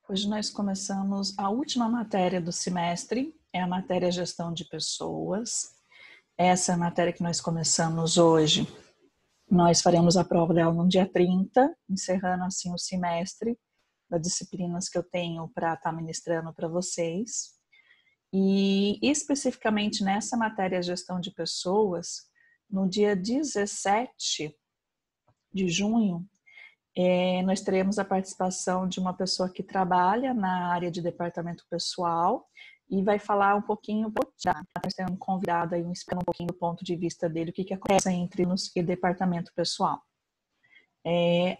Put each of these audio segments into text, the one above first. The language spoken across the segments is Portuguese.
Hoje nós começamos a última matéria do semestre, é a matéria Gestão de Pessoas. Essa é a matéria que nós começamos hoje. Nós faremos a prova dela no dia 30, encerrando assim o semestre das disciplinas que eu tenho para estar ministrando para vocês. E especificamente nessa matéria Gestão de Pessoas, no dia 17 de junho, nós teremos a participação de uma pessoa que trabalha na área de departamento pessoal e vai falar um pouquinho, nós temos um convidado aí, um pouquinho do ponto de vista dele, o que acontece entre nos e departamento pessoal.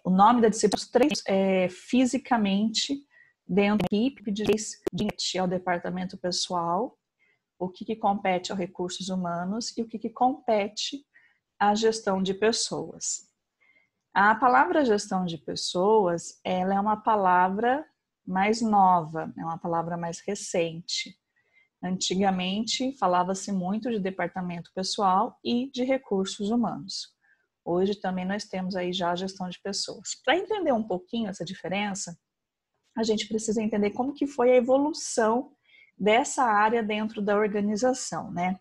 O nome da disciplina é fisicamente dentro da equipe de ao departamento pessoal, o que compete aos recursos humanos e o que compete à gestão de pessoas. A palavra gestão de pessoas, ela é uma palavra mais nova, é uma palavra mais recente. Antigamente, falava-se muito de departamento pessoal e de recursos humanos. Hoje também nós temos aí já a gestão de pessoas. Para entender um pouquinho essa diferença, a gente precisa entender como que foi a evolução dessa área dentro da organização, né?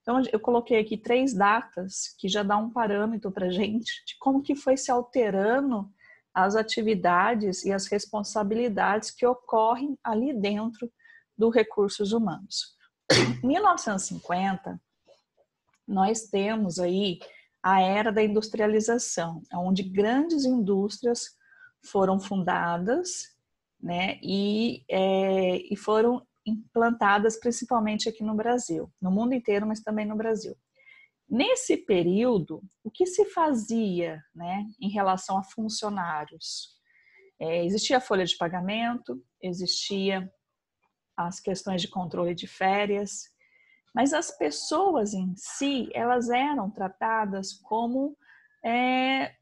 Então, eu coloquei aqui 3 datas que já dá um parâmetro para a gente de como que foi se alterando as atividades e as responsabilidades que ocorrem ali dentro do recursos humanos. Em 1950, nós temos aí a era da industrialização, onde grandes indústrias foram fundadas, né, e foram implantadas principalmente aqui no Brasil, no mundo inteiro, mas também no Brasil. Nesse período, o que se fazia, né, em relação a funcionários? Existia a folha de pagamento, existia as questões de controle de férias, mas as pessoas em si, elas eram tratadas como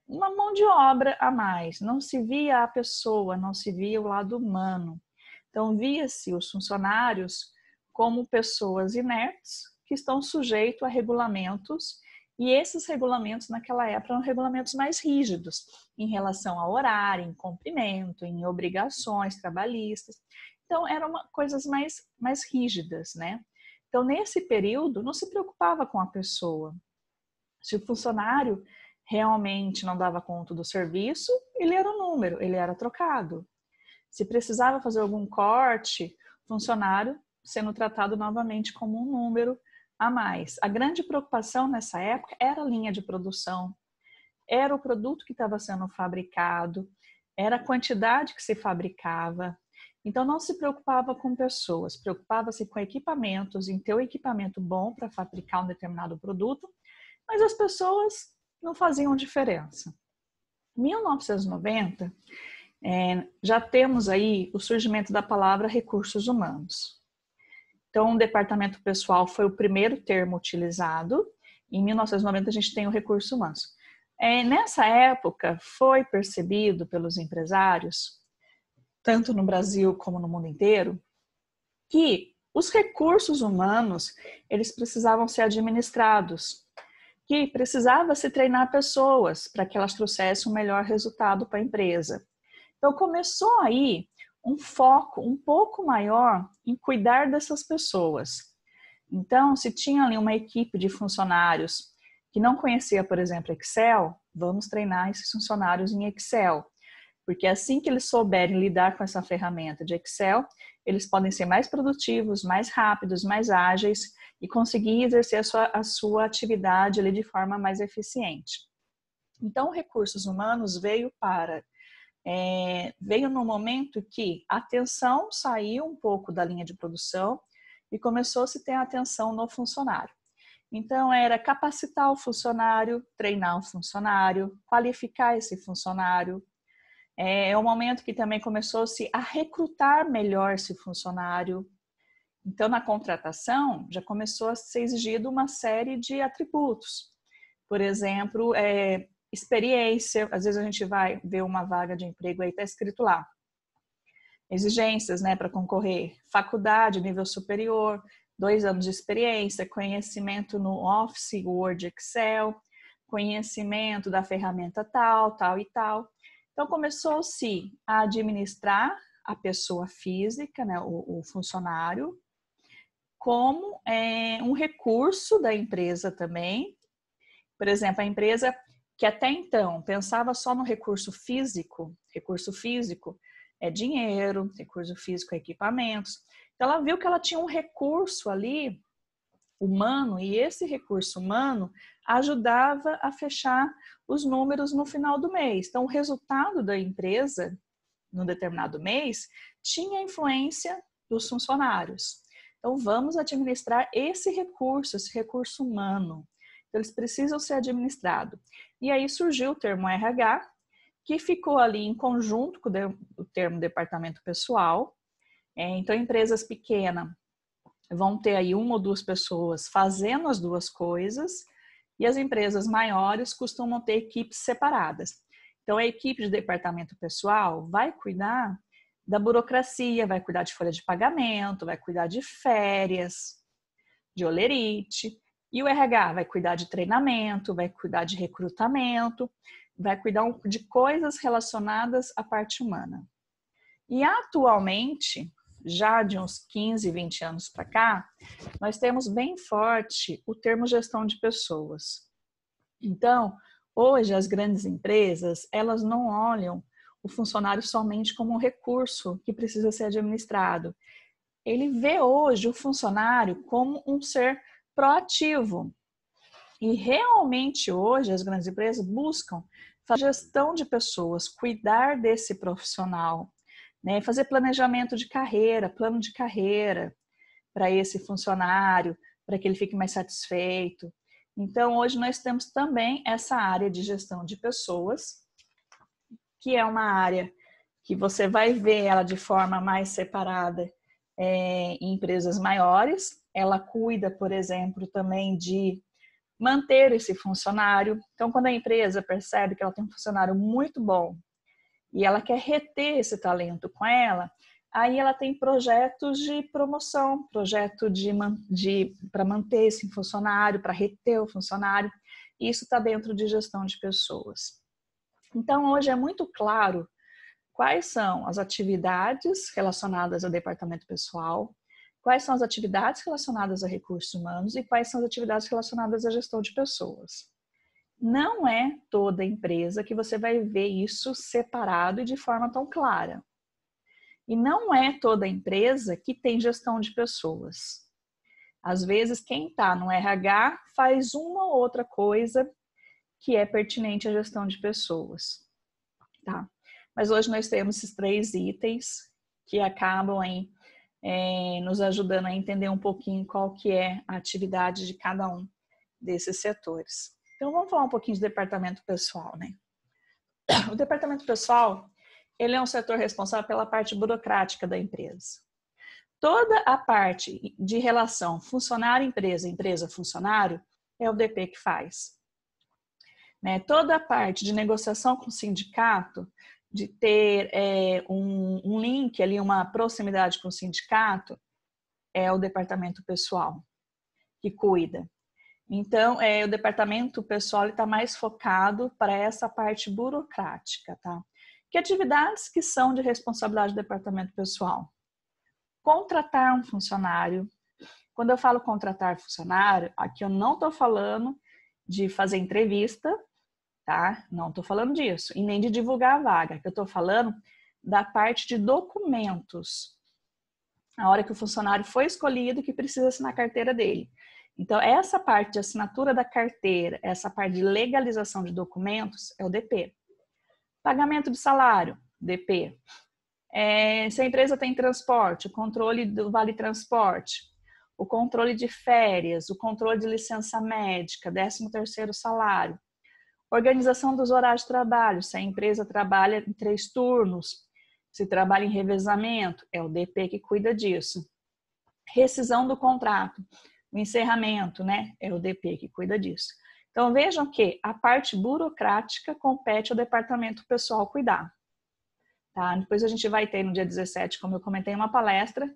uma mão de obra a mais. Não se via a pessoa, não se via o lado humano. Então, via-se os funcionários como pessoas inertes que estão sujeitos a regulamentos, e esses regulamentos naquela época eram regulamentos mais rígidos em relação ao horário, em cumprimento, em obrigações trabalhistas. Então, eram coisas mais rígidas, né? Então, nesse período, não se preocupava com a pessoa. Se o funcionário realmente não dava conta do serviço, ele era um número, ele era trocado. Se precisava fazer algum corte, funcionário sendo tratado novamente como um número a mais. A grande preocupação nessa época era a linha de produção, era o produto que estava sendo fabricado, era a quantidade que se fabricava. Então não se preocupava com pessoas, preocupava-se com equipamentos, em ter o equipamento bom para fabricar um determinado produto, mas as pessoas não faziam diferença. Em 1990, já temos aí o surgimento da palavra recursos humanos. Então, o departamento pessoal foi o primeiro termo utilizado. Em 1990, a gente tem o recursos humanos. Nessa época, foi percebido pelos empresários, tanto no Brasil como no mundo inteiro, que os recursos humanos, eles precisavam ser administrados, que precisava se treinar pessoas para que elas trouxessem um melhor resultado para a empresa. Então, começou aí um foco um pouco maior em cuidar dessas pessoas. Então, se tinha ali uma equipe de funcionários que não conhecia, por exemplo, Excel, vamos treinar esses funcionários em Excel. Porque assim que eles souberem lidar com essa ferramenta de Excel, eles podem ser mais produtivos, mais rápidos, mais ágeis e conseguir exercer a sua atividade ali de forma mais eficiente. Então, recursos humanos veio no momento que a atenção saiu um pouco da linha de produção e começou-se a ter atenção no funcionário. Então, era capacitar o funcionário, treinar o funcionário, qualificar esse funcionário. É o momento que também começou-se a recrutar melhor esse funcionário. Então, na contratação, já começou a ser exigido uma série de atributos. Por exemplo, experiência, às vezes a gente vai ver uma vaga de emprego aí, está escrito lá. Exigências, né, para concorrer, faculdade, nível superior, 2 anos de experiência, conhecimento no Office, Word, Excel, conhecimento da ferramenta tal e tal. Então, começou-se a administrar a pessoa física, né, o funcionário, como um recurso da empresa também. Por exemplo, a empresa que até então pensava só no recurso físico é dinheiro, recurso físico é equipamentos. Então, ela viu que ela tinha um recurso ali humano, e esse recurso humano ajudava a fechar os números no final do mês. Então, o resultado da empresa, no determinado mês, tinha influência dos funcionários. Então, vamos administrar esse recurso humano. Então, eles precisam ser administrados. E aí surgiu o termo RH, que ficou ali em conjunto com o termo departamento pessoal. Então, empresas pequenas vão ter aí uma ou duas pessoas fazendo as duas coisas, e as empresas maiores costumam ter equipes separadas. Então, a equipe de departamento pessoal vai cuidar da burocracia, vai cuidar de folha de pagamento, vai cuidar de férias, de holerite, e o RH vai cuidar de treinamento, vai cuidar de recrutamento, vai cuidar de coisas relacionadas à parte humana. E atualmente, já de uns 15, 20 anos para cá, nós temos bem forte o termo gestão de pessoas. Então, hoje as grandes empresas, elas não olham o funcionário somente como um recurso que precisa ser administrado. Ele vê hoje o funcionário como um ser proativo. E realmente hoje as grandes empresas buscam fazer gestão de pessoas, cuidar desse profissional, né? Fazer planejamento de carreira, plano de carreira para esse funcionário, para que ele fique mais satisfeito. Então, hoje nós temos também essa área de gestão de pessoas, que é uma área que você vai ver ela de forma mais separada em empresas maiores. Ela cuida, por exemplo, também de manter esse funcionário. Então, quando a empresa percebe que ela tem um funcionário muito bom e ela quer reter esse talento com ela, aí ela tem projetos de promoção, projeto para manter esse funcionário, para reter o funcionário. Isso está dentro de gestão de pessoas. Então, hoje é muito claro quais são as atividades relacionadas ao departamento pessoal, quais são as atividades relacionadas a recursos humanos e quais são as atividades relacionadas à gestão de pessoas. Não é toda empresa que você vai ver isso separado e de forma tão clara. E não é toda empresa que tem gestão de pessoas. Às vezes, quem está no RH faz uma ou outra coisa que é pertinente à gestão de pessoas. Tá? Mas hoje nós temos esses 3 itens que acabam nos ajudando a entender um pouquinho qual que é a atividade de cada um desses setores. Então, vamos falar um pouquinho de departamento pessoal, né? O departamento pessoal, ele é um setor responsável pela parte burocrática da empresa. Toda a parte de relação funcionário-empresa, empresa-funcionário, é o DP que faz. Né? Toda a parte de negociação com o sindicato, de ter um link ali, uma proximidade com o sindicato, é o departamento pessoal que cuida. Então, o departamento pessoal está mais focado para essa parte burocrática, tá? Que atividades que são de responsabilidade do departamento pessoal? Contratar um funcionário. Quando eu falo contratar funcionário, aqui eu não estou falando de fazer entrevista, tá? Não estou falando disso. E nem de divulgar a vaga. Aqui eu estou falando da parte de documentos. A hora que o funcionário foi escolhido, que precisa assinar a carteira dele. Então, essa parte de assinatura da carteira, essa parte de legalização de documentos, é o DP. Pagamento de salário, DP. Se a empresa tem transporte, o controle do vale transporte, o controle de férias, o controle de licença médica, 13º salário. Organização dos horários de trabalho, se a empresa trabalha em 3 turnos, se trabalha em revezamento, é o DP que cuida disso. Rescisão do contrato. O encerramento, né? É o DP que cuida disso. Então, vejam que a parte burocrática compete ao departamento pessoal cuidar. Tá? Depois a gente vai ter no dia 17, como eu comentei, uma palestra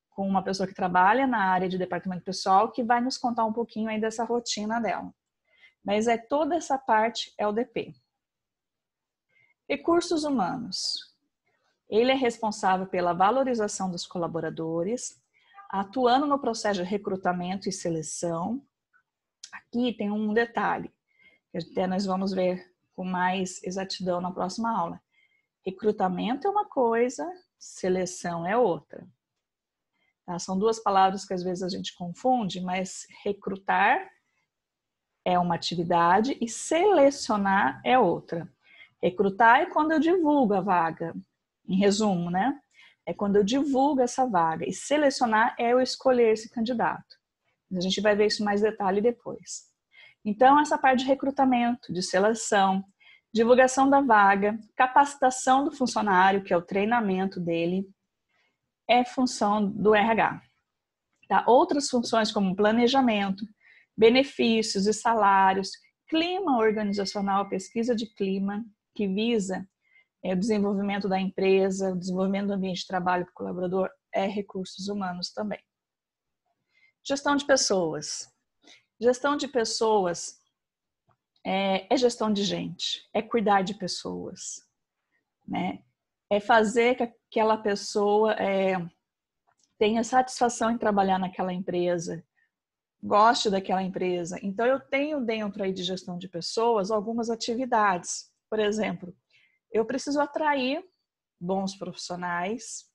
com uma pessoa que trabalha na área de departamento pessoal que vai nos contar um pouquinho aí dessa rotina dela. Mas toda essa parte é o DP. Recursos humanos. Ele é responsável pela valorização dos colaboradores, atuando no processo de recrutamento e seleção. Aqui tem um detalhe, que até nós vamos ver com mais exatidão na próxima aula. Recrutamento é uma coisa, seleção é outra. Tá? São duas palavras que às vezes a gente confunde, mas recrutar é uma atividade e selecionar é outra. Recrutar é quando eu divulgo a vaga, em resumo, né? É quando eu divulgo essa vaga. E selecionar é eu escolher esse candidato. A gente vai ver isso em mais detalhe depois. Então, essa parte de recrutamento, de seleção, divulgação da vaga, capacitação do funcionário, que é o treinamento dele, é função do RH. Tá? Outras funções como planejamento, benefícios e salários, clima organizacional, pesquisa de clima, que visa o desenvolvimento da empresa, o desenvolvimento do ambiente de trabalho para o colaborador, é recursos humanos também. Gestão de pessoas. Gestão de pessoas é gestão de gente, é cuidar de pessoas, né? É fazer que aquela pessoa tenha satisfação em trabalhar naquela empresa, goste daquela empresa. Então, eu tenho dentro aí de gestão de pessoas algumas atividades. Por exemplo, eu preciso atrair bons profissionais,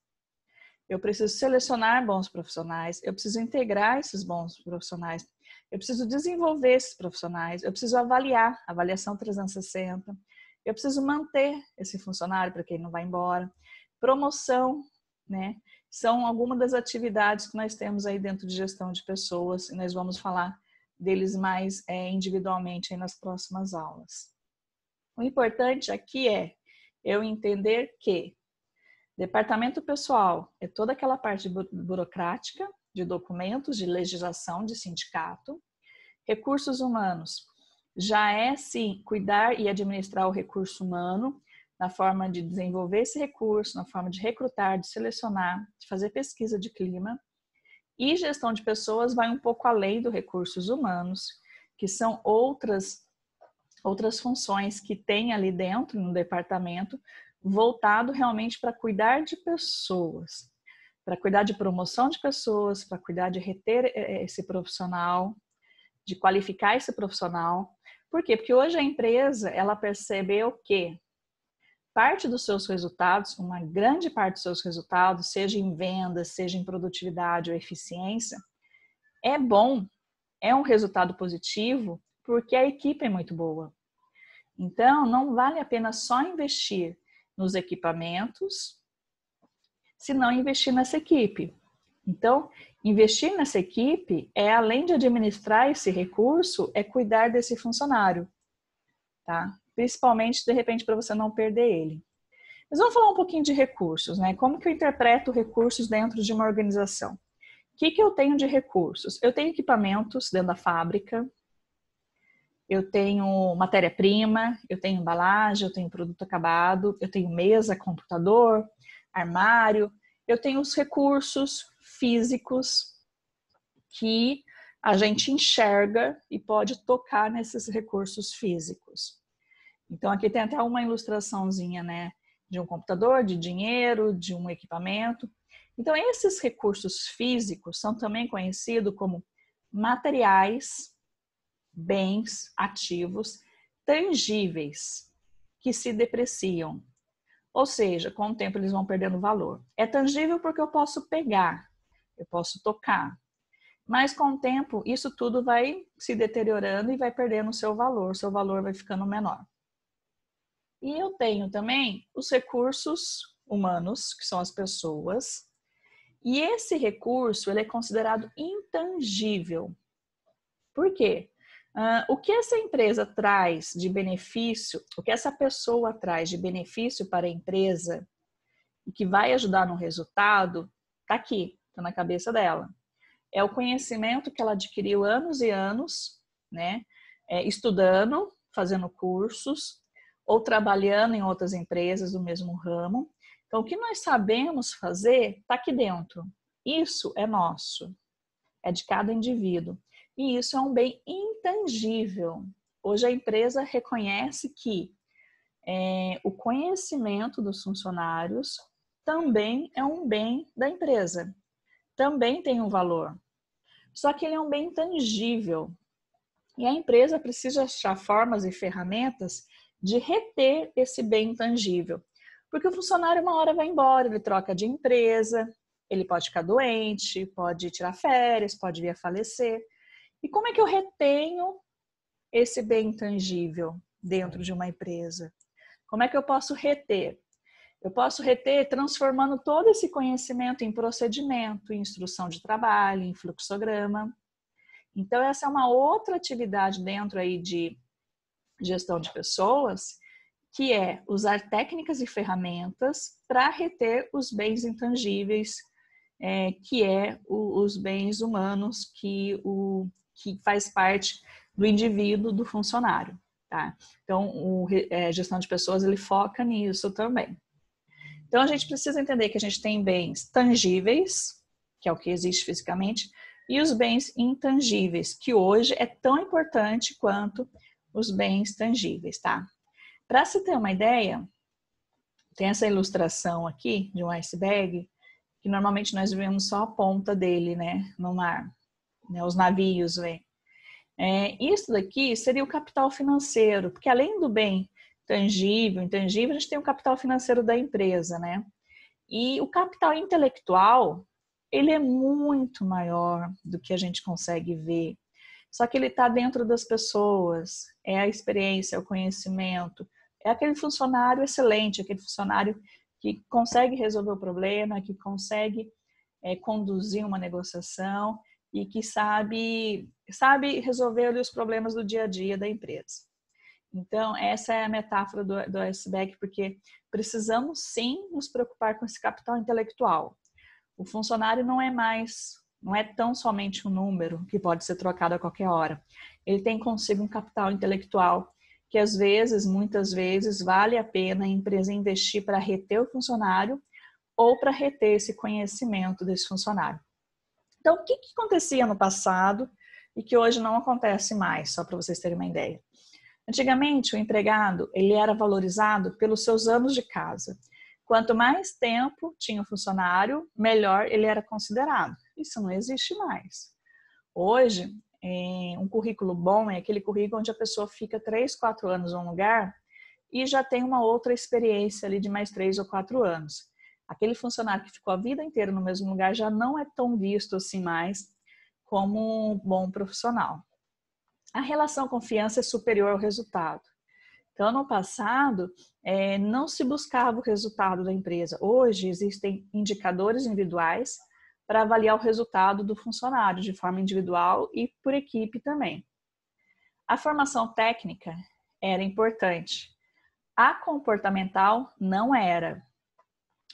eu preciso selecionar bons profissionais, eu preciso integrar esses bons profissionais, eu preciso desenvolver esses profissionais, eu preciso avaliar, avaliação 360, eu preciso manter esse funcionário para que ele não vá embora, promoção, né? São algumas das atividades que nós temos aí dentro de gestão de pessoas e nós vamos falar deles mais individualmente aí nas próximas aulas. O importante aqui é eu entender que departamento pessoal é toda aquela parte burocrática, de documentos, de legislação, de sindicato. Recursos humanos já é, sim, cuidar e administrar o recurso humano, na forma de desenvolver esse recurso, na forma de recrutar, de selecionar, de fazer pesquisa de clima. E gestão de pessoas vai um pouco além do recursos humanos, que são outras funções que tem ali dentro no departamento, voltado realmente para cuidar de pessoas, para cuidar de promoção de pessoas, para cuidar de reter esse profissional, de qualificar esse profissional. Por quê? Porque hoje a empresa, ela percebeu que parte dos seus resultados, uma grande parte dos seus resultados, seja em vendas, seja em produtividade ou eficiência, é bom, é um resultado positivo, porque a equipe é muito boa. Então, não vale a pena só investir nos equipamentos, se não investir nessa equipe. Então, investir nessa equipe é, além de administrar esse recurso, é cuidar desse funcionário, tá? Principalmente, de repente, para você não perder ele. Mas vamos falar um pouquinho de recursos, né? Como que eu interpreto recursos dentro de uma organização? O que eu tenho de recursos? Eu tenho equipamentos dentro da fábrica, eu tenho matéria-prima, eu tenho embalagem, eu tenho produto acabado, eu tenho mesa, computador, armário, eu tenho os recursos físicos que a gente enxerga e pode tocar nesses recursos físicos. Então, aqui tem até uma ilustraçãozinha, né, de um computador, de dinheiro, de um equipamento. Então, esses recursos físicos são também conhecidos como materiais, bens ativos, tangíveis, que se depreciam. Ou seja, com o tempo eles vão perdendo valor. É tangível porque eu posso pegar, eu posso tocar. Mas com o tempo, isso tudo vai se deteriorando e vai perdendo o seu valor vai ficando menor. E eu tenho também os recursos humanos, que são as pessoas, e esse recurso ele é considerado intangível. Por quê? O que essa empresa traz de benefício, o que essa pessoa traz de benefício para a empresa e que vai ajudar no resultado, está aqui, está na cabeça dela. É o conhecimento que ela adquiriu anos e anos, né? Estudando, fazendo cursos ou trabalhando em outras empresas do mesmo ramo. Então, o que nós sabemos fazer está aqui dentro. Isso é nosso, é de cada indivíduo. E isso é um bem intangível. Hoje a empresa reconhece que o conhecimento dos funcionários também é um bem da empresa, também tem um valor. Só que ele é um bem intangível. E a empresa precisa achar formas e ferramentas de reter esse bem intangível. Porque o funcionário uma hora vai embora, ele troca de empresa, ele pode ficar doente, pode tirar férias, pode vir a falecer. E como é que eu retenho esse bem intangível dentro de uma empresa? Como é que eu posso reter? Eu posso reter transformando todo esse conhecimento em procedimento, em instrução de trabalho, em fluxograma. Então, essa é uma outra atividade dentro aí de gestão de pessoas, que é usar técnicas e ferramentas para reter os bens intangíveis, que os bens humanos que faz parte do indivíduo, do funcionário. Tá? Então, gestão de pessoas, ele foca nisso também. Então, a gente precisa entender que a gente tem bens tangíveis, que é o que existe fisicamente, e os bens intangíveis, que hoje é tão importante quanto os bens tangíveis, tá? Para se ter uma ideia, tem essa ilustração aqui de um iceberg, que normalmente nós vemos só a ponta dele, né, no mar, né, os navios vêm. Isso daqui seria o capital financeiro, porque além do bem tangível, intangível, a gente tem o capital financeiro da empresa, né? E o capital intelectual, ele é muito maior do que a gente consegue ver. Só que ele está dentro das pessoas, é a experiência, é o conhecimento, é aquele funcionário excelente, aquele funcionário que consegue resolver o problema, que consegue conduzir uma negociação e que sabe resolver os problemas do dia a dia da empresa. Então, essa é a metáfora do iceberg, porque precisamos sim nos preocupar com esse capital intelectual. O funcionário não é tão somente um número que pode ser trocado a qualquer hora. Ele tem consigo um capital intelectual que às vezes, muitas vezes, vale a pena a empresa investir para reter o funcionário ou para reter esse conhecimento desse funcionário. Então, o que acontecia no passado e que hoje não acontece mais, só para vocês terem uma ideia? Antigamente, o empregado ele era valorizado pelos seus anos de casa. Quanto mais tempo tinha o funcionário, melhor ele era considerado. Isso não existe mais. Hoje, um currículo bom é aquele currículo onde a pessoa fica 3, 4 anos em um lugar e já tem uma outra experiência ali de mais 3 ou 4 anos. Aquele funcionário que ficou a vida inteira no mesmo lugar já não é tão visto assim mais como um bom profissional. A relação confiança é superior ao resultado. Então, no passado, não se buscava o resultado da empresa. Hoje, existem indicadores individuais para avaliar o resultado do funcionário, de forma individual e por equipe também. A formação técnica era importante. A comportamental não era.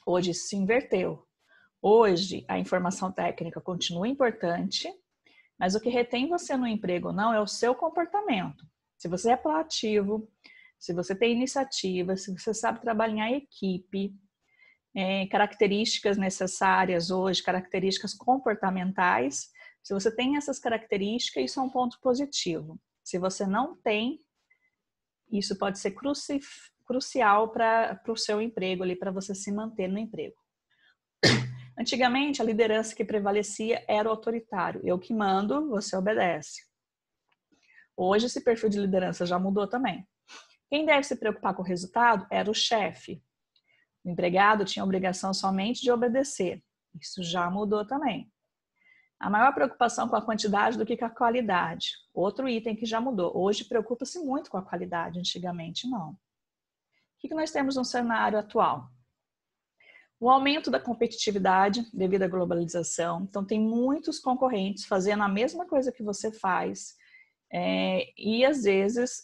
Hoje se inverteu. Hoje, a informação técnica continua importante, mas o que retém você no emprego não é o seu comportamento. Se você é proativo, se você tem iniciativa, se você sabe trabalhar em equipe, características necessárias hoje, características comportamentais, se você tem essas características, isso é um ponto positivo. Se você não tem, isso pode ser crucial para o seu emprego, para você se manter no emprego. Antigamente, a liderança que prevalecia era o autoritário. Eu que mando, você obedece. Hoje, esse perfil de liderança já mudou também. Quem deve se preocupar com o resultado era o chefe. O empregado tinha a obrigação somente de obedecer. Isso já mudou também. A maior preocupação com a quantidade do que com a qualidade. Outro item que já mudou. Hoje preocupa-se muito com a qualidade, antigamente não. O que nós temos no cenário atual? O aumento da competitividade devido à globalização. Então, tem muitos concorrentes fazendo a mesma coisa que você faz e, às vezes,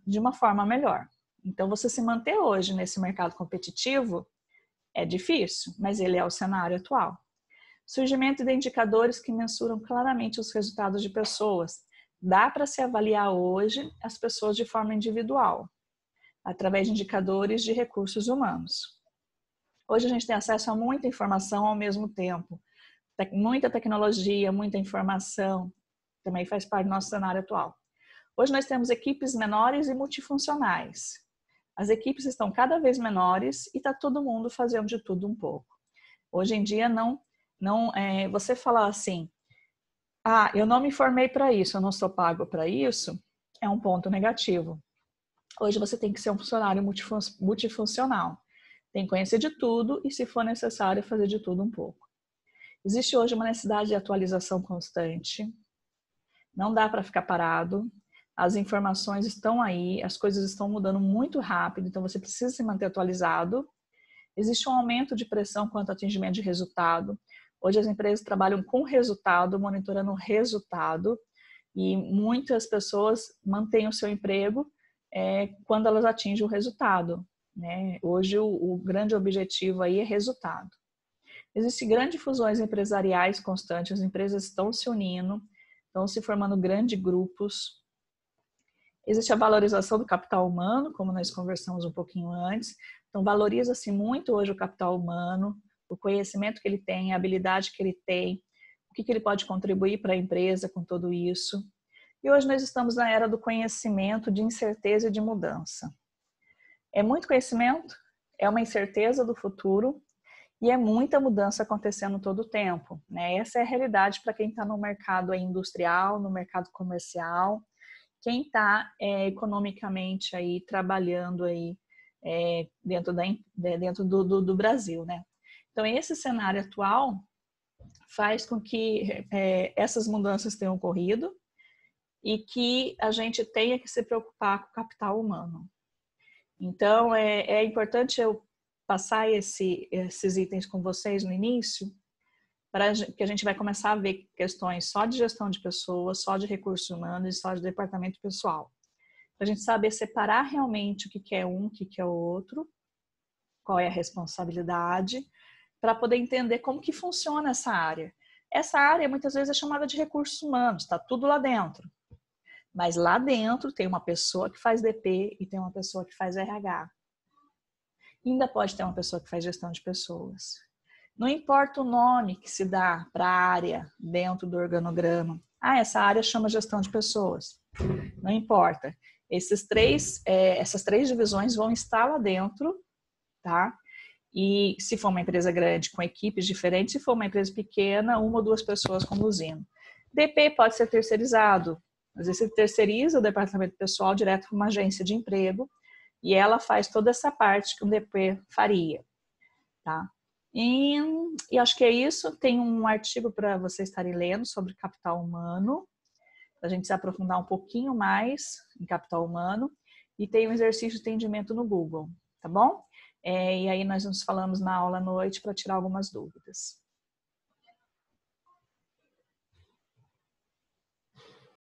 de uma forma melhor. Então, você se manter hoje nesse mercado competitivo é difícil, mas ele é o cenário atual. Surgimento de indicadores que mensuram claramente os resultados de pessoas. Dá para se avaliar hoje as pessoas de forma individual, através de indicadores de recursos humanos. Hoje a gente tem acesso a muita informação ao mesmo tempo. Muita tecnologia, muita informação, também faz parte do nosso cenário atual. Hoje nós temos equipes menores e multifuncionais. As equipes estão cada vez menores e está todo mundo fazendo de tudo um pouco. Hoje em dia, você falar assim, eu não me formei para isso, eu não sou pago para isso, é um ponto negativo. Hoje você tem que ser um funcionário multifuncional. Tem que conhecer de tudo e, se for necessário, fazer de tudo um pouco. Existe hoje uma necessidade de atualização constante. Não dá para ficar parado. As informações estão aí, as coisas estão mudando muito rápido, então você precisa se manter atualizado. Existe um aumento de pressão quanto ao atingimento de resultado. Hoje as empresas trabalham com resultado, monitorando o resultado, e muitas pessoas mantêm o seu emprego quando elas atingem o resultado, né? Hoje o grande objetivo aí é resultado. Existem grandes fusões empresariais constantes, as empresas estão se unindo, estão se formando grandes grupos. Existe a valorização do capital humano, como nós conversamos um pouquinho antes. Então, valoriza-se muito hoje o capital humano, o conhecimento que ele tem, a habilidade que ele tem, o que ele pode contribuir para a empresa com tudo isso. E hoje nós estamos na era do conhecimento, de incerteza e de mudança. É muito conhecimento, é uma incerteza do futuro e é muita mudança acontecendo todo o tempo, né? Essa é a realidade para quem está no mercado industrial, no mercado comercial, quem está economicamente aí trabalhando aí dentro do Brasil, né? Então esse cenário atual faz com que essas mudanças tenham ocorrido e que a gente tenha que se preocupar com o capital humano. Então é importante eu passar esses itens com vocês no início, para que a gente vai começar a ver questões só de gestão de pessoas, só de recursos humanos e só de departamento pessoal. Para a gente saber separar realmente o que é um, o que é o outro, qual é a responsabilidade, para poder entender como que funciona essa área. Essa área muitas vezes é chamada de recursos humanos, está tudo lá dentro. Mas lá dentro tem uma pessoa que faz DP e tem uma pessoa que faz RH. E ainda pode ter uma pessoa que faz gestão de pessoas. Não importa o nome que se dá para a área dentro do organograma. Essa área chama gestão de pessoas. Não importa. Essas três divisões vão estar lá dentro, tá? E se for uma empresa grande, com equipes diferentes, se for uma empresa pequena, uma ou duas pessoas conduzindo. DP pode ser terceirizado. Às vezes você terceiriza o departamento pessoal direto para uma agência de emprego e ela faz toda essa parte que um DP faria, tá? E acho que é isso. Tem um artigo para vocês estarem lendo sobre capital humano, para a gente se aprofundar um pouquinho mais em capital humano. E tem um exercício de entendimento no Google, tá bom? E aí nós nos falamos na aula à noite para tirar algumas dúvidas.